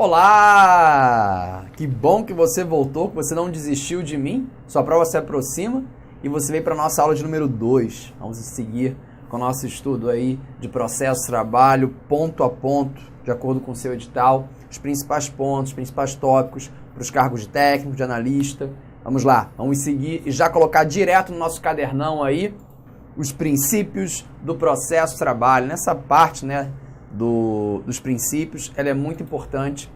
Olá! Que bom que você voltou, que você não desistiu de mim. Sua prova se aproxima e você veio para a nossa aula de número 2. Vamos seguir com o nosso estudo aí de processo, trabalho, ponto a ponto, de acordo com o seu edital, os principais pontos, os principais tópicos para os cargos de técnico, de analista. Vamos lá, vamos seguir e já colocar direto no nosso cadernão aí os princípios do processo trabalho. Nessa parte, né, dos princípios, ela é muito importante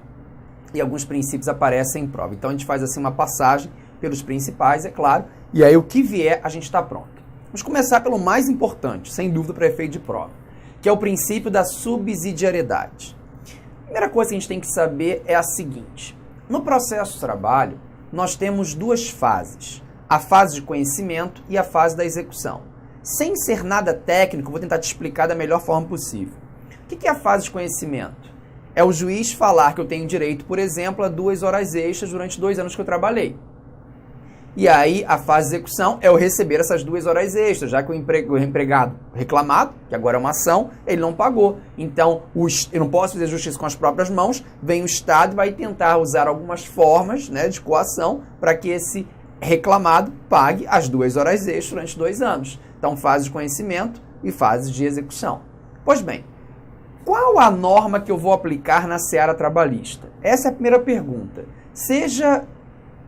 e alguns princípios aparecem em prova. Então a gente faz assim uma passagem pelos principais, é claro, e aí o que vier a gente está pronto. Vamos começar pelo mais importante, sem dúvida, para efeito de prova, que é o princípio da subsidiariedade. A primeira coisa que a gente tem que saber é a seguinte: no processo trabalho, nós temos duas fases, a fase de conhecimento e a fase da execução. Sem ser nada técnico, vou tentar te explicar da melhor forma possível. O que é a fase de conhecimento? É o juiz falar que eu tenho direito, por exemplo, a 2 horas extras durante 2 anos que eu trabalhei. E aí, a fase de execução é eu receber essas 2 horas extras, já que o empregado reclamado, que agora é uma ação, ele não pagou. Então, eu não posso fazer justiça com as próprias mãos, vem o Estado e vai tentar usar algumas formas, né, de coação para que esse reclamado pague as 2 horas extras durante 2 anos. Então, fase de conhecimento e fase de execução. Pois bem, qual a norma que eu vou aplicar na seara trabalhista? Essa é a primeira pergunta. Seja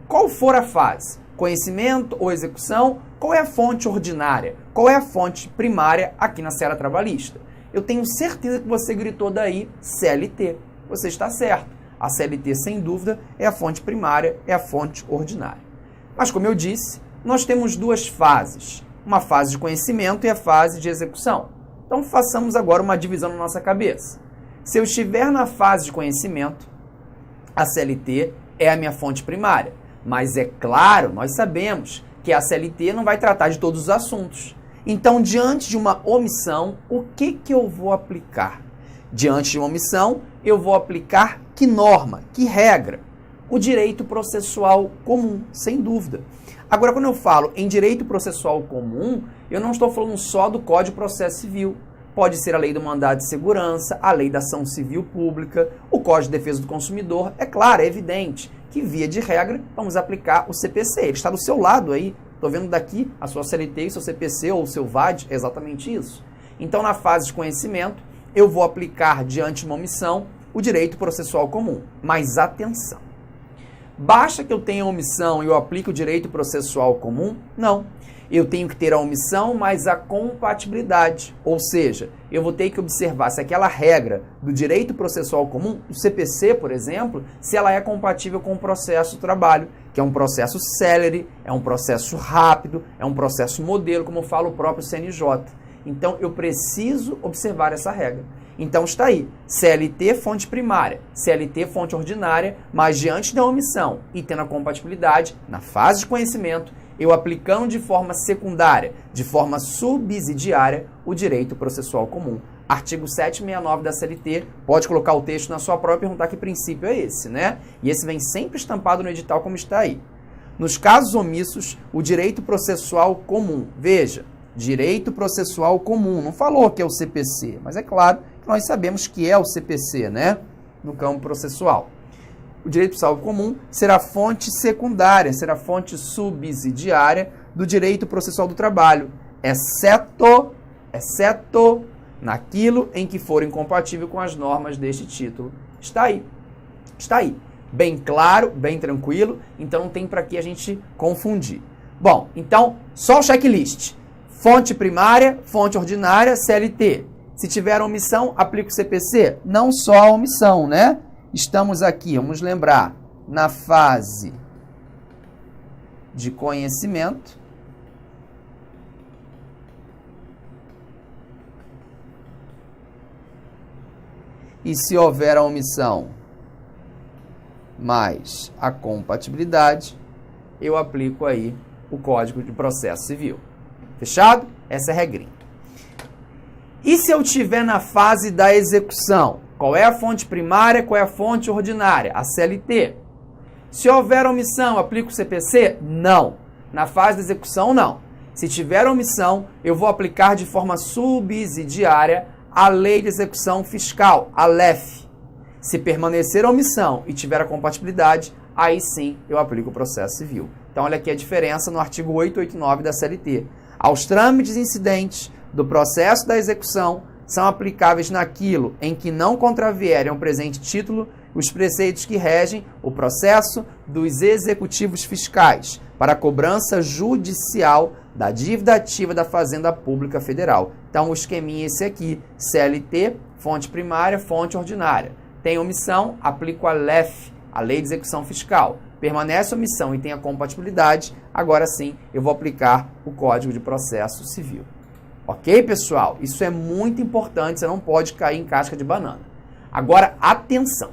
qual for a fase, conhecimento ou execução, qual é a fonte ordinária? Qual é a fonte primária aqui na seara trabalhista? Eu tenho certeza que você gritou daí CLT. Você está certo. A CLT, sem dúvida, é a fonte primária, é a fonte ordinária. Mas, como eu disse, nós temos duas fases. Uma fase de conhecimento e a fase de execução. Então, façamos agora uma divisão na nossa cabeça. Se eu estiver na fase de conhecimento, a CLT é a minha fonte primária. Mas é claro, nós sabemos que a CLT não vai tratar de todos os assuntos. Então, diante de uma omissão, o que eu vou aplicar? Diante de uma omissão, eu vou aplicar que norma, que regra? O direito processual comum, sem dúvida. Agora, quando eu falo em direito processual comum, eu não estou falando só do Código de Processo Civil. Pode ser a lei do mandado de segurança, a lei da ação civil pública, o Código de Defesa do Consumidor. É claro, é evidente que, via de regra, vamos aplicar o CPC. Ele está do seu lado aí. Estou vendo daqui a sua CLT, o seu CPC ou o seu VAD, é exatamente isso. Então, na fase de conhecimento, eu vou aplicar, diante de uma omissão, o direito processual comum. Mas atenção! Basta que eu tenha omissão e eu aplique o direito processual comum? Não. Eu tenho que ter a omissão, mas a compatibilidade. Ou seja, eu vou ter que observar se aquela regra do direito processual comum, o CPC, por exemplo, se ela é compatível com o processo do trabalho, que é um processo célere, é um processo rápido, é um processo modelo, como fala o próprio CNJ. Então, eu preciso observar essa regra. Então está aí, CLT fonte primária, CLT fonte ordinária, mas diante da omissão e tendo a compatibilidade, na fase de conhecimento, eu aplicando de forma secundária, de forma subsidiária, o direito processual comum. Artigo 769 da CLT, pode colocar o texto na sua prova e perguntar que princípio é esse, né? E esse vem sempre estampado no edital como está aí. Nos casos omissos, o direito processual comum, veja, direito processual comum, não falou que é o CPC, mas é claro que nós sabemos que é o CPC, né? No campo processual. O direito processual comum será fonte secundária, será fonte subsidiária do direito processual do trabalho, exceto naquilo em que for incompatível com as normas deste título. Está aí. Está aí. Bem claro, bem tranquilo, então não tem para que a gente confundir. Bom, então, só o checklist. Fonte primária, fonte ordinária, CLT. Se tiver omissão, aplica o CPC? Não só a omissão, né? Estamos aqui, vamos lembrar, na fase de conhecimento. E se houver a omissão mais a compatibilidade, eu aplico aí o Código de Processo Civil. Fechado? Essa é a regrinha. E se eu estiver na fase da execução? Qual é a fonte primária, qual é a fonte ordinária? A CLT. Se houver omissão, aplico o CPC? Não. Na fase da execução, não. Se tiver omissão, eu vou aplicar de forma subsidiária a Lei de Execução Fiscal, a LEF. Se permanecer a omissão e tiver a compatibilidade, aí sim eu aplico o processo civil. Então, olha aqui a diferença no artigo 889 da CLT. Aos trâmites incidentes do processo da execução são aplicáveis naquilo em que não contravierem ao presente título os preceitos que regem o processo dos executivos fiscais para a cobrança judicial da dívida ativa da Fazenda Pública Federal. Então, o esqueminha é esse aqui, CLT, fonte primária, fonte ordinária. Tem omissão, aplico a LEF, a Lei de Execução Fiscal. Permanece omissão e tem a compatibilidade, agora sim eu vou aplicar o Código de Processo Civil. Ok, pessoal? Isso é muito importante, você não pode cair em casca de banana. Agora, atenção.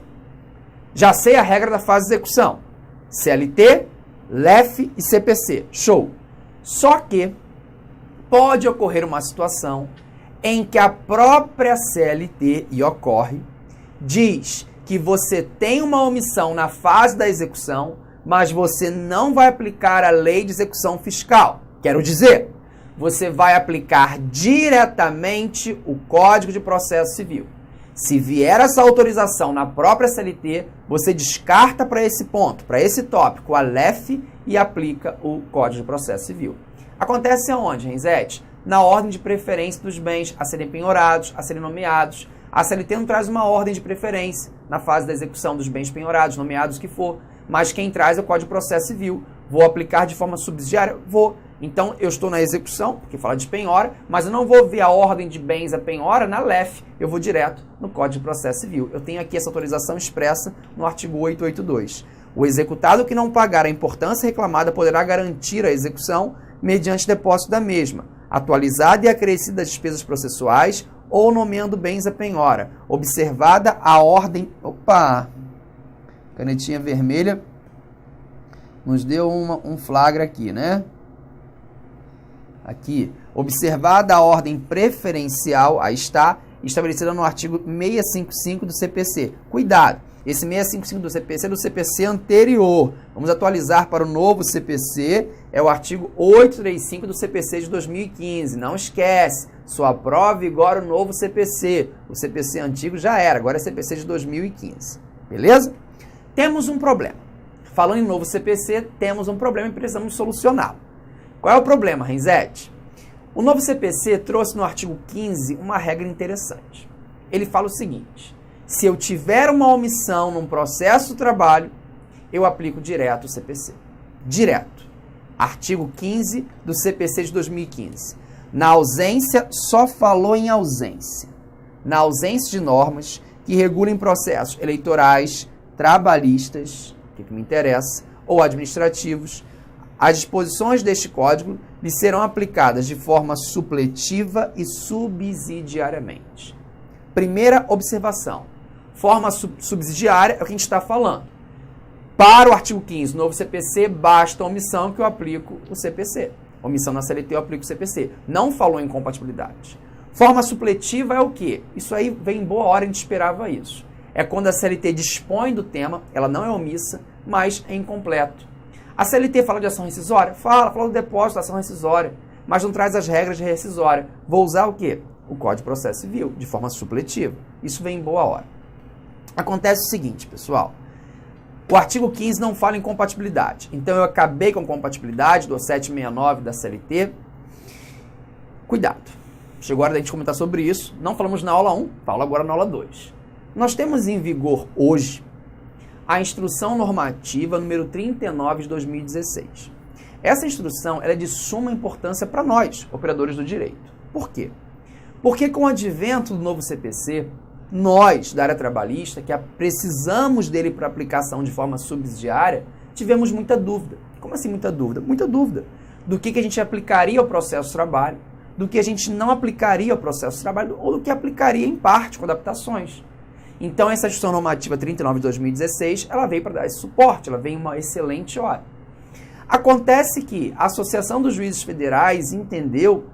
Já sei a regra da fase de execução. CLT, LEF e CPC. Show! Só que pode ocorrer uma situação em que a própria CLT, e ocorre, diz que você tem uma omissão na fase da execução, mas você não vai aplicar a Lei de Execução Fiscal. Quero dizer, você vai aplicar diretamente o Código de Processo Civil. Se vier essa autorização na própria CLT, você descarta para esse ponto, para esse tópico, a LEF e aplica o Código de Processo Civil. Acontece aonde, Renzete? Na ordem de preferência dos bens a serem penhorados, a serem nomeados. A CLT não traz uma ordem de preferência na fase da execução dos bens penhorados, nomeados, o que for, mas quem traz é o Código de Processo Civil. Vou aplicar de forma subsidiária? Vou. Então, eu estou na execução, porque fala de penhora, mas eu não vou ver a ordem de bens a penhora na LEF, eu vou direto no Código de Processo Civil. Eu tenho aqui essa autorização expressa no artigo 882. O executado que não pagar a importância reclamada poderá garantir a execução mediante depósito da mesma, atualizada e acrescida das despesas processuais ou nomeando bens a penhora, observada a ordem... Opa! Canetinha vermelha nos deu um flagra aqui, né? Aqui, observada a ordem preferencial, aí está, estabelecida no artigo 655 do CPC. Cuidado, esse 655 do CPC é do CPC anterior. Vamos atualizar para o novo CPC, é o artigo 835 do CPC de 2015. Não esquece, sua prova vigora o novo CPC. O CPC antigo já era, agora é CPC de 2015. Beleza? Temos um problema. Falando em novo CPC, temos um problema e precisamos solucioná-lo. Qual é o problema, Renzete? O novo CPC trouxe no artigo 15 uma regra interessante. Ele fala o seguinte: se eu tiver uma omissão num processo de trabalho, eu aplico direto o CPC. Direto. Artigo 15 do CPC de 2015. Na ausência, só falou em ausência. Na ausência de normas que regulem processos eleitorais, trabalhistas, que me interessa, ou administrativos, as disposições deste Código lhe serão aplicadas de forma supletiva e subsidiariamente. Primeira observação. Forma subsidiária é o que a gente está falando. Para o artigo 15, novo CPC, basta a omissão que eu aplico o CPC. Omissão na CLT, eu aplico o CPC. Não falou em compatibilidade. Forma supletiva é o quê? Isso aí vem em boa hora, a gente esperava isso. É quando a CLT dispõe do tema, ela não é omissa, mas é incompleto. A CLT fala de ação rescisória? Fala do depósito da ação rescisória, mas não traz as regras de rescisória. Vou usar o quê? O Código de Processo Civil, de forma supletiva. Isso vem em boa hora. Acontece o seguinte, pessoal. O artigo 15 não fala em compatibilidade. Então, eu acabei com compatibilidade do 769 da CLT. Cuidado. Chegou a hora da gente comentar sobre isso. Não falamos na aula 1, falo agora na aula 2. Nós temos em vigor hoje a Instrução Normativa número 39 de 2016. Essa instrução ela é de suma importância para nós, operadores do direito. Por quê? Porque com o advento do novo CPC, nós, da área trabalhista, que precisamos dele para aplicação de forma subsidiária, tivemos muita dúvida. Como assim muita dúvida? Muita dúvida do que a gente aplicaria ao processo de trabalho, do que a gente não aplicaria ao processo de trabalho, ou do que aplicaria em parte com adaptações. Então, essa Instrução Normativa 39 de 2016, ela veio para dar esse suporte, ela veio em uma excelente hora. Acontece que a Associação dos Juízes Federais entendeu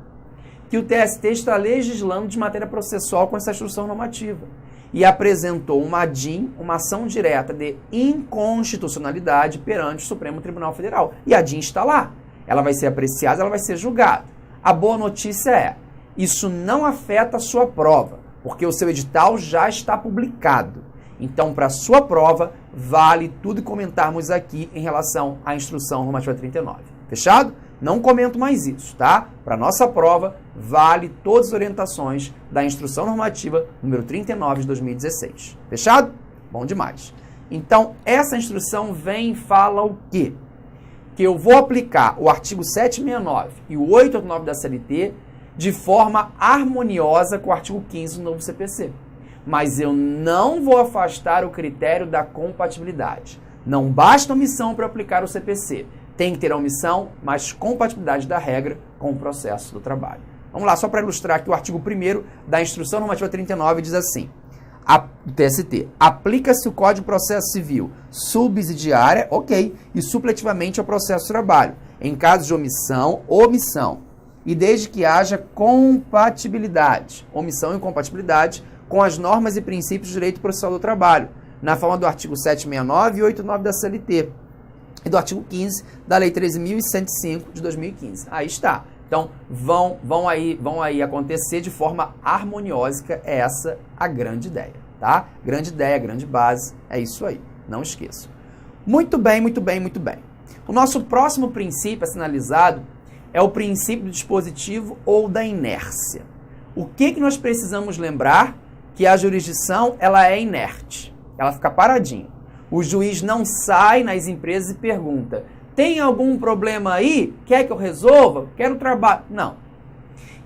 que o TST está legislando de matéria processual com essa Instrução Normativa e apresentou uma DIN, uma ação direta de inconstitucionalidade perante o Supremo Tribunal Federal. E a DIN está lá. Ela vai ser apreciada, ela vai ser julgada. A boa notícia é, isso não afeta a sua prova, porque o seu edital já está publicado. Então, para a sua prova, vale tudo que comentarmos aqui em relação à instrução normativa 39. Fechado? Não comento mais isso, tá? Para nossa prova, vale todas as orientações da instrução normativa número 39 de 2016. Fechado? Bom demais. Então, essa instrução vem e fala o quê? Que eu vou aplicar o artigo 769 e o 889 da CLT de forma harmoniosa com o artigo 15 do novo CPC. Mas eu não vou afastar o critério da compatibilidade. Não basta omissão para aplicar o CPC. Tem que ter a omissão, mas compatibilidade da regra com o processo do trabalho. Vamos lá, só para ilustrar aqui o artigo 1º da Instrução Normativa 39 diz assim: o TST, aplica-se o Código de Processo Civil subsidiária, ok, e supletivamente ao processo de trabalho, em caso de omissão, e desde que haja compatibilidade, omissão e incompatibilidade com as normas e princípios do direito processual do trabalho, na forma do artigo 769 e 889 da CLT, e do artigo 15 da Lei 13.105 de 2015. Aí está. Então, vão aí acontecer de forma harmoniosa, é essa a grande ideia, tá? Grande ideia, grande base, é isso aí, não esqueçam. Muito bem, muito bem, muito bem. O nosso próximo princípio a ser analisado é o princípio do dispositivo ou da inércia. O que nós precisamos lembrar? Que a jurisdição, ela é inerte, ela fica paradinha. O juiz não sai nas empresas e pergunta: tem algum problema aí? Quer que eu resolva? Quero trabalho? Não.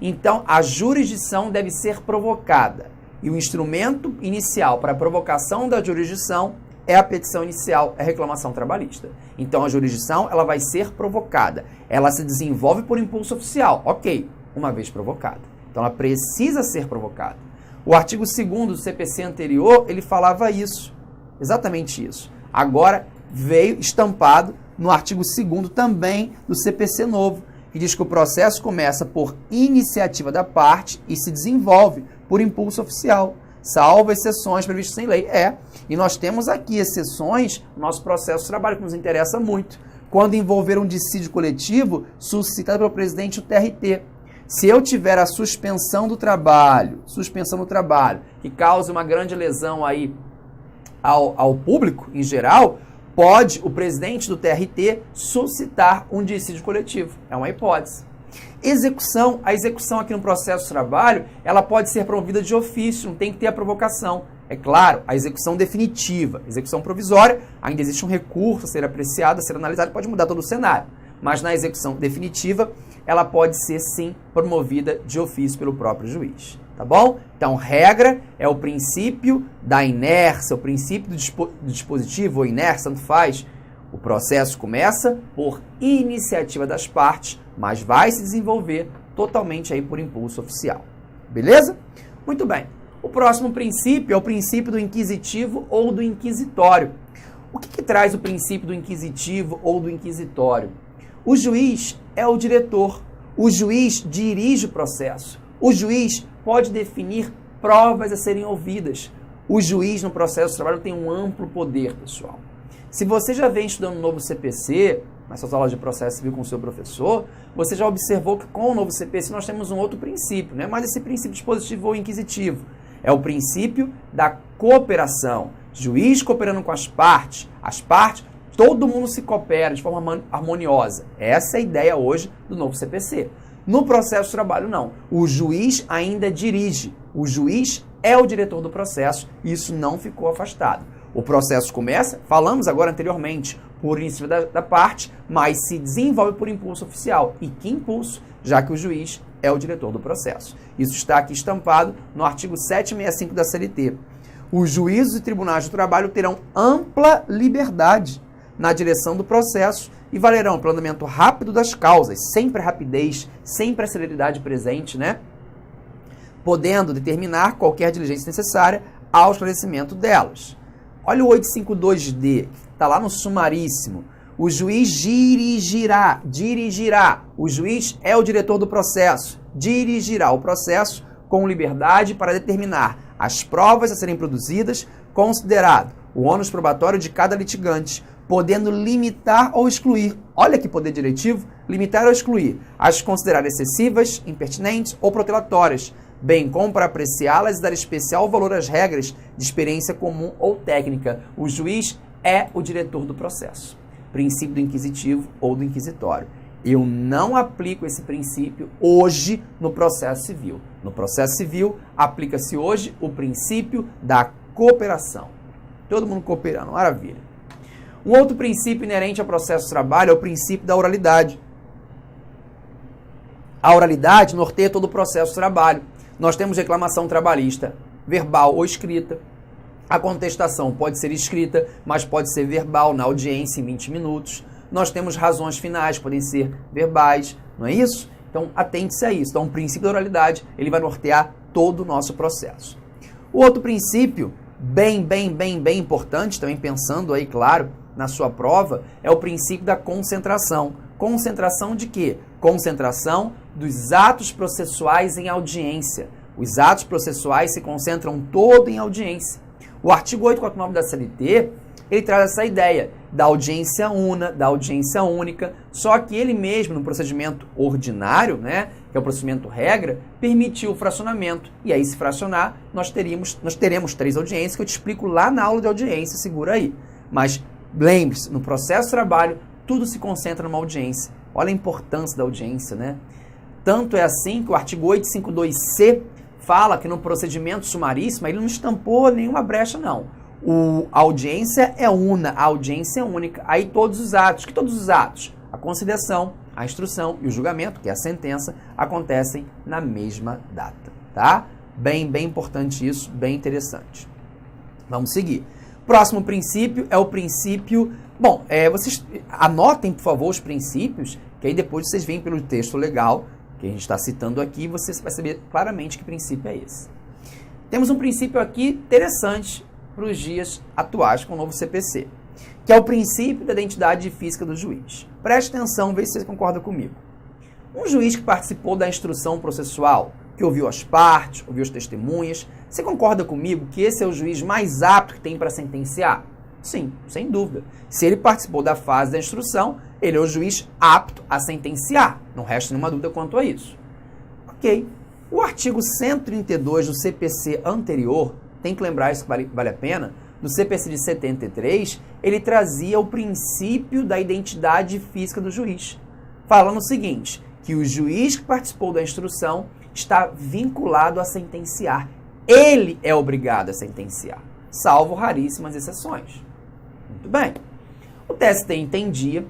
Então, a jurisdição deve ser provocada. E o instrumento inicial para a provocação da jurisdição é a petição inicial, é a reclamação trabalhista. Então, a jurisdição ela vai ser provocada. Ela se desenvolve por impulso oficial. Ok, uma vez provocada. Então, ela precisa ser provocada. O artigo 2º do CPC anterior, ele falava isso. Exatamente isso. Agora, veio estampado no artigo 2º também do CPC novo, que diz que o processo começa por iniciativa da parte e se desenvolve por impulso oficial, salvo exceções previstas em lei. E nós temos aqui exceções no nosso processo de trabalho, que nos interessa muito, quando envolver um dissídio coletivo suscitado pelo presidente do TRT. Se eu tiver a suspensão do trabalho, que cause uma grande lesão aí ao público em geral, pode o presidente do TRT suscitar um dissídio coletivo. É uma hipótese. A execução aqui no processo de trabalho, ela pode ser promovida de ofício, não tem que ter a provocação. É claro, a execução definitiva, execução provisória, ainda existe um recurso a ser apreciado, a ser analisado, pode mudar todo o cenário. Mas na execução definitiva, ela pode ser sim promovida de ofício pelo próprio juiz. Tá bom? Então, regra é o princípio da inércia, o princípio do dispositivo ou inércia, tanto faz. O processo começa por iniciativa das partes, mas vai se desenvolver totalmente aí por impulso oficial. Beleza? Muito bem. O próximo princípio é o princípio do inquisitivo ou do inquisitório. O que traz o princípio do inquisitivo ou do inquisitório? O juiz é o diretor, o juiz dirige o processo, o juiz pode definir provas a serem ouvidas. O juiz no processo de trabalho tem um amplo poder, pessoal. Se você já vem estudando o novo CPC, nas suas aulas de processo civil com o seu professor, você já observou que com o novo CPC nós temos um outro princípio, não é mais esse princípio dispositivo ou inquisitivo. É o princípio da cooperação. Juiz cooperando com as partes, todo mundo se coopera de forma harmoniosa. Essa é a ideia hoje do novo CPC. No processo de trabalho, não. O juiz ainda dirige. O juiz é o diretor do processo e isso não ficou afastado. O processo começa, falamos agora anteriormente, por iniciativa da parte, mas se desenvolve por impulso oficial. E que impulso? Já que o juiz é o diretor do processo. Isso está aqui estampado no artigo 765 da CLT. Os juízes e tribunais do trabalho terão ampla liberdade na direção do processo e valerão pelo andamento rápido das causas, sempre a rapidez, sempre a celeridade presente, né? Podendo determinar qualquer diligência necessária ao esclarecimento delas. Olha o 852D, que está lá no sumaríssimo. O juiz dirigirá. O juiz é o diretor do processo. Dirigirá o processo com liberdade para determinar as provas a serem produzidas, considerado o ônus probatório de cada litigante, podendo limitar ou excluir, olha que poder diretivo, limitar ou excluir, as consideradas excessivas, impertinentes ou protelatórias, bem como para apreciá-las e dar especial valor às regras de experiência comum ou técnica. O juiz é o diretor do processo. Princípio do inquisitivo ou do inquisitório. Eu não aplico esse princípio hoje no processo civil. No processo civil, aplica-se hoje o princípio da cooperação. Todo mundo cooperando, maravilha. Um outro princípio inerente ao processo de trabalho é o princípio da oralidade. A oralidade norteia todo o processo de trabalho. Nós temos reclamação trabalhista, verbal ou escrita. A contestação pode ser escrita, mas pode ser verbal na audiência em 20 minutos. Nós temos razões finais, podem ser verbais, não é isso? Então, atente-se a isso. Então, o princípio da oralidade, ele vai nortear todo o nosso processo. O outro princípio, bem importante, também pensando aí, claro, na sua prova, é o princípio da concentração. Concentração de quê? Concentração dos atos processuais em audiência. Os atos processuais se concentram todo em audiência. O artigo 849 da CLT, ele traz essa ideia da audiência una, da audiência única, só que ele mesmo, no procedimento ordinário, né, que é o procedimento regra, permitiu o fracionamento. E aí, se fracionar, nós teremos 3 audiências, que eu te explico lá na aula de audiência, segura aí. Mas lembre-se, no processo de trabalho, tudo se concentra numa audiência. Olha a importância da audiência, né? Tanto é assim que o artigo 852C fala que no procedimento sumaríssimo ele não estampou nenhuma brecha, não. A audiência é una, a audiência é única. Aí todos os atos, que todos os atos? A conciliação, a instrução e o julgamento, que é a sentença, acontecem na mesma data, tá? Bem importante isso, bem interessante. Vamos seguir. Próximo princípio é o princípio... Bom, vocês anotem, por favor, os princípios, que aí depois vocês veem pelo texto legal, que a gente está citando aqui, você vai saber claramente que princípio é esse. Temos um princípio aqui interessante para os dias atuais com o novo CPC, que é o princípio da identidade física do juiz. Preste atenção, vê se você concorda comigo. Um juiz que participou da instrução processual, que ouviu as partes, ouviu as testemunhas, você concorda comigo que esse é o juiz mais apto que tem para sentenciar? Sim, sem dúvida. Se ele participou da fase da instrução, ele é o juiz apto a sentenciar. Não resta nenhuma dúvida quanto a isso. Ok. O artigo 132 do CPC anterior, tem que lembrar isso que vale a pena, no CPC de 73, ele trazia o princípio da identidade física do juiz, falando o seguinte, que o juiz que participou da instrução está vinculado a sentenciar. Ele é obrigado a sentenciar, salvo raríssimas exceções. Muito bem. O TST entendia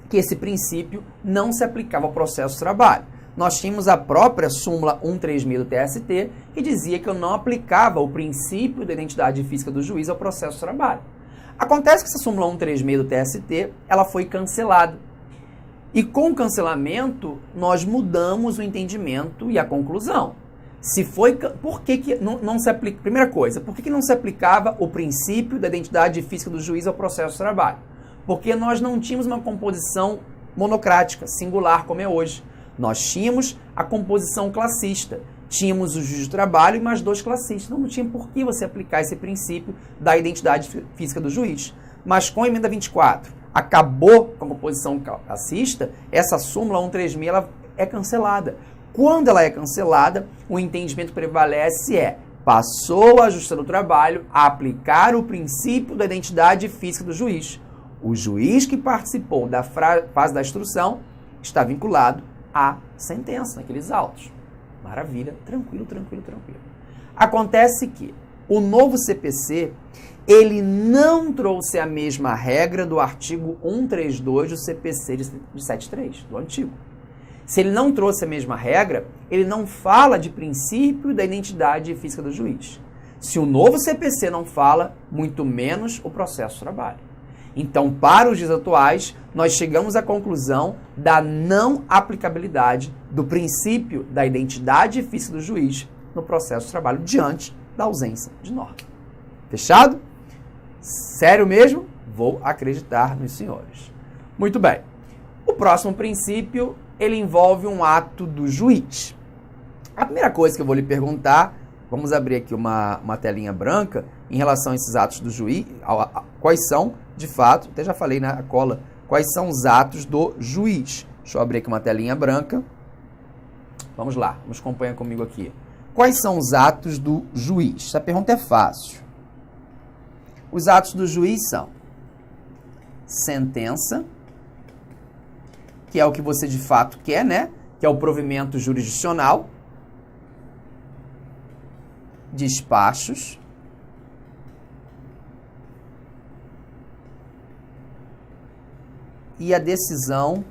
que esse princípio não se aplicava ao processo de trabalho. Nós tínhamos a própria súmula 136 do TST, que dizia que eu não aplicava o princípio da identidade física do juiz ao processo de trabalho. Acontece que essa súmula 136 do TST, ela foi cancelada. E com o cancelamento, nós mudamos o entendimento e a conclusão. Por que não se aplica? Primeira coisa, por que não se aplicava o princípio da identidade física do juiz ao processo de trabalho? Porque nós não tínhamos uma composição monocrática, singular, como é hoje. Nós tínhamos a composição classista. Tínhamos o juiz do trabalho e mais 2 classistas. Não tinha por que você aplicar esse princípio da identidade física do juiz. Mas com a emenda 24, acabou com a composição classista, essa súmula 136 ela é cancelada. Quando ela é cancelada, o entendimento que prevalece passou a Justiça do Trabalho a aplicar o princípio da identidade física do juiz. O juiz que participou da fase da instrução está vinculado à sentença naqueles autos. Maravilha, tranquilo. Acontece que o novo CPC, ele não trouxe a mesma regra do artigo 132 do CPC de 73, do antigo. Se ele não trouxe a mesma regra, ele não fala de princípio da identidade física do juiz. Se o novo CPC não fala, muito menos o processo de trabalho. Então, para os dias atuais, nós chegamos à conclusão da não aplicabilidade do princípio da identidade física do juiz no processo de trabalho diante da ausência de norma. Fechado? Sério mesmo? Vou acreditar nos senhores. Muito bem. O próximo princípio, ele envolve um ato do juiz. A primeira coisa que eu vou lhe perguntar, vamos abrir aqui uma telinha branca, em relação a esses atos do juiz, quais são, de fato, até já falei na cola, quais são os atos do juiz. Deixa eu abrir aqui uma telinha branca. Vamos lá, vamos acompanhar comigo aqui. Quais são os atos do juiz? Essa pergunta é fácil. Os atos do juiz são sentença, que é o que você de fato quer, né? Que é o provimento jurisdicional. Despachos. E a decisão.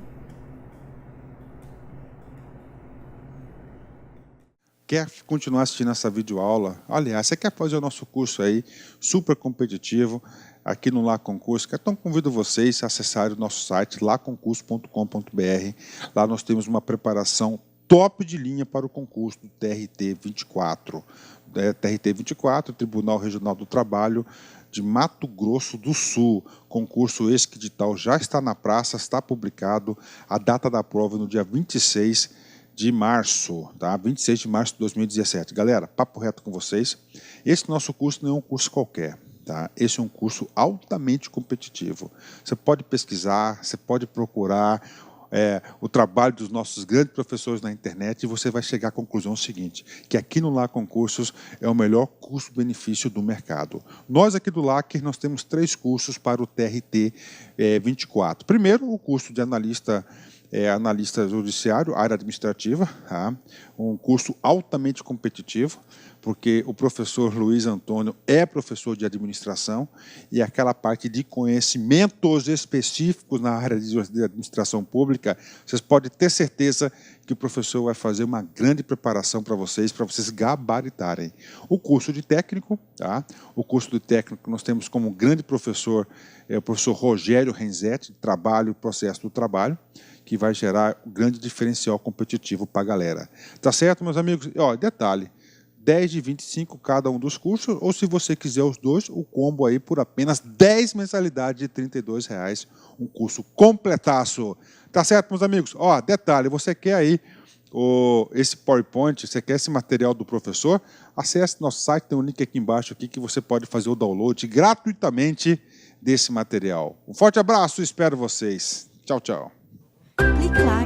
Quer continuar assistindo essa videoaula? Aliás, você quer fazer o nosso curso aí, super competitivo, aqui no Lá Concurso? Então convido vocês a acessarem o nosso site, laconcurso.com.br. Lá nós temos uma preparação top de linha para o concurso do TRT 24. TRT 24, Tribunal Regional do Trabalho de Mato Grosso do Sul. Concurso esse que edital já está na praça, está publicado. A data da prova é no dia 26 de março, tá? 26 de março de 2017. Galera, papo reto com vocês. Esse nosso curso não é um curso qualquer, tá? Esse é um curso altamente competitivo. Você pode pesquisar, você pode procurar o trabalho dos nossos grandes professores na internet e você vai chegar à conclusão seguinte, que aqui no Lá Concursos é o melhor custo-benefício do mercado. Nós aqui do LAC, nós temos 3 cursos para o TRT 24. Primeiro, o curso de analista judiciário, área administrativa, tá? Um curso altamente competitivo, porque o professor Luiz Antônio é professor de administração e aquela parte de conhecimentos específicos na área de administração pública, vocês podem ter certeza que o professor vai fazer uma grande preparação para vocês gabaritarem. O curso de técnico, tá? O curso de técnico nós temos como grande professor o professor Rogério Renzetti, Trabalho e Processo do Trabalho, que vai gerar um grande diferencial competitivo para a galera. Tá certo, meus amigos? Ó, detalhe, 10 de 25 cada um dos cursos, ou se você quiser os dois, o combo aí por apenas 10 mensalidades de R$ 32,00, um curso completaço. Tá certo, meus amigos? Ó, detalhe, você quer aí esse PowerPoint, você quer esse material do professor, acesse nosso site, tem um link aqui embaixo aqui que você pode fazer o download gratuitamente desse material. Um forte abraço, espero vocês. Tchau, tchau. Clique lá.